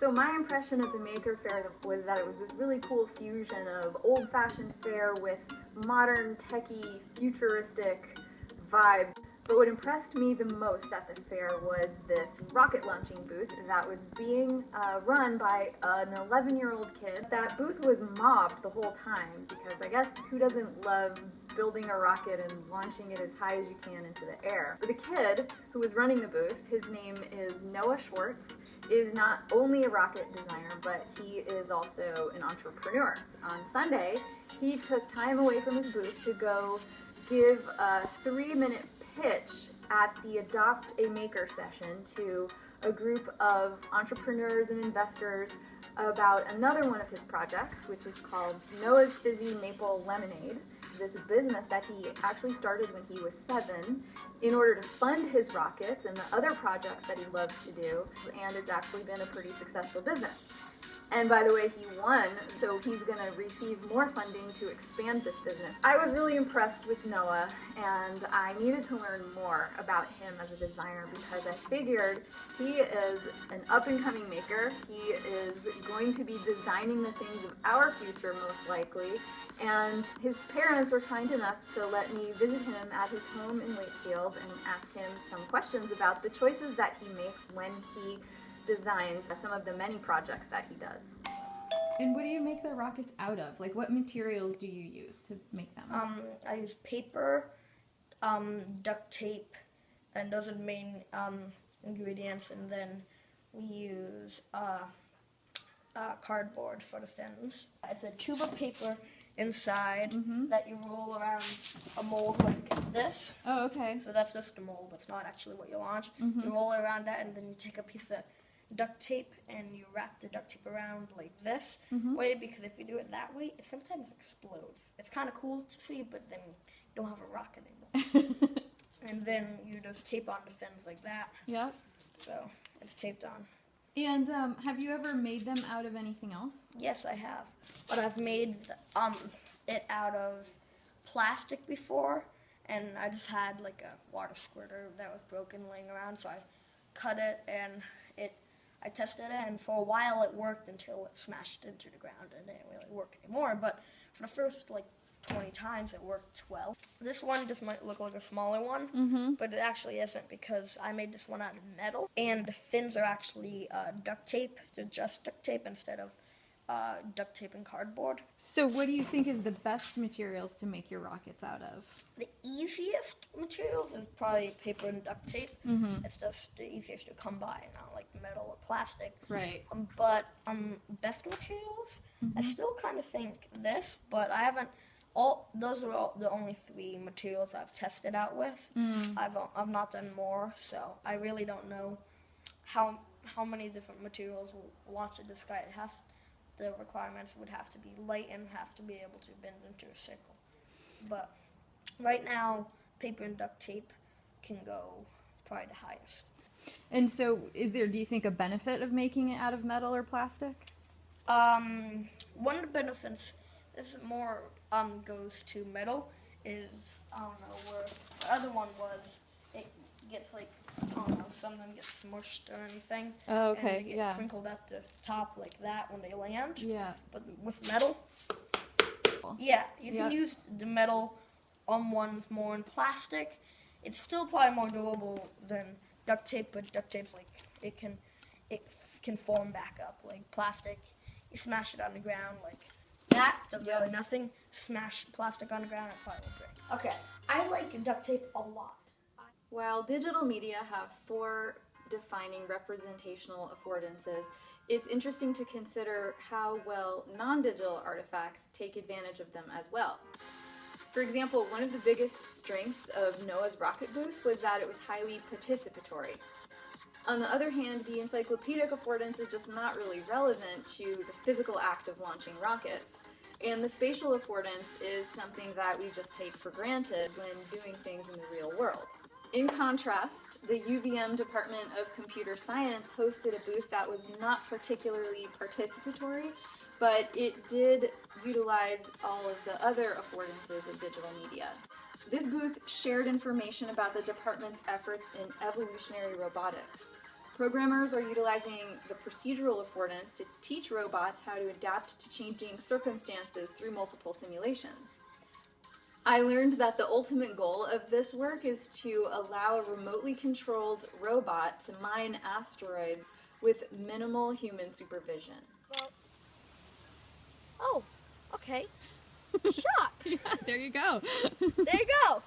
So my impression of the Maker Faire was that it was this really cool fusion of old-fashioned fair with modern, techie, futuristic vibes. But what impressed me the most at the fair was this rocket launching booth that was being run by an 11-year-old kid. That booth was mobbed the whole time because I guess who doesn't love building a rocket and launching it as high as you can into the air. The kid who was running the booth, his name is Noah Schwartz, is not only a rocket designer, but he is also an entrepreneur. On Sunday, he took time away from his booth to go give a 3-minute pitch at the Adopt a Maker session to a group of entrepreneurs and investors about another one of his projects, which is called Noah's Fizzy Maple Lemonade. This business that he actually started when he was 7 in order to fund his rockets and the other projects that he loves to do, and it's actually been a pretty successful business. And by the way, he won, so he's going to receive more funding to expand this business. I was really impressed with Noah, and I needed to learn more about him as a designer because I figured he is an up-and-coming maker. He is going to be designing the things of our future, most likely, and his parents were kind enough to let me visit him at his home in Wakefield and ask him some questions about the choices that he makes when he designs some of the many projects that he does. And what do you make the rockets out of? Like, what materials do you use to make them? I use paper, duct tape, and those are the main ingredients, and then we use cardboard for the fins. It's a tube of paper inside that you roll around a mold like this. Oh, okay. So that's just a mold. That's not actually what you launch. You roll it around that, and then you take a piece of duct tape and you wrap the duct tape around like this way, because if you do it that way, it sometimes explodes. It's kind of cool to see, but then you don't have a rocket anymore. And then you just tape on the fins like that. Yep. So it's taped on. And have you ever made them out of anything else? Yes, I have. But I've made it out of plastic before, and I just had like a water squirter that was broken laying around, so I cut it and I tested it, and for a while it worked until it smashed into the ground and it didn't really work anymore. But for the first like 20 times it worked well. This one just might look like a smaller one, but it actually isn't, because I made this one out of metal, and the fins are actually duct tape. They're just duct tape instead of duct tape and cardboard. So what do you think is the best materials to make your rockets out of? The easiest materials is probably paper and duct tape. It's just the easiest to come by, not like metal or plastic. Right. But best materials, I still kind of think this, but I haven't. Those are the only 3 materials I've tested out with. I've not done more, so I really don't know how many different materials will launch in the sky. The requirements would have to be light and have to be able to bend into a circle. But right now, paper and duct tape can go probably the highest. And so do you think, a benefit of making it out of metal or plastic? One of the benefits, this more goes to metal, is, I don't know where the other one was, it gets like, I don't know, something gets smushed or anything. Oh, okay, and they yeah. get crinkled at the top like that when they land. Yeah. But with metal, yeah, you can use the metal on ones more in plastic. It's still probably more durable than duct tape, but duct tape, like, it can form back up. Like plastic, you smash it on the ground, like that, does really nothing. Smash plastic on the ground, it probably will break. Okay, I like duct tape a lot. While digital media have 4 defining representational affordances, it's interesting to consider how well non-digital artifacts take advantage of them as well. For example, one of the biggest strengths of Noah's rocket booth was that it was highly participatory. On the other hand, the encyclopedic affordance is just not really relevant to the physical act of launching rockets. And the spatial affordance is something that we just take for granted when doing things in the real world. In contrast, the UVM Department of Computer Science hosted a booth that was not particularly participatory, but it did utilize all of the other affordances of digital media. This booth shared information about the department's efforts in evolutionary robotics. Programmers are utilizing the procedural affordance to teach robots how to adapt to changing circumstances through multiple simulations. I learned that the ultimate goal of this work is to allow a remotely controlled robot to mine asteroids with minimal human supervision. Well, oh, okay. Shot. There you go. There you go.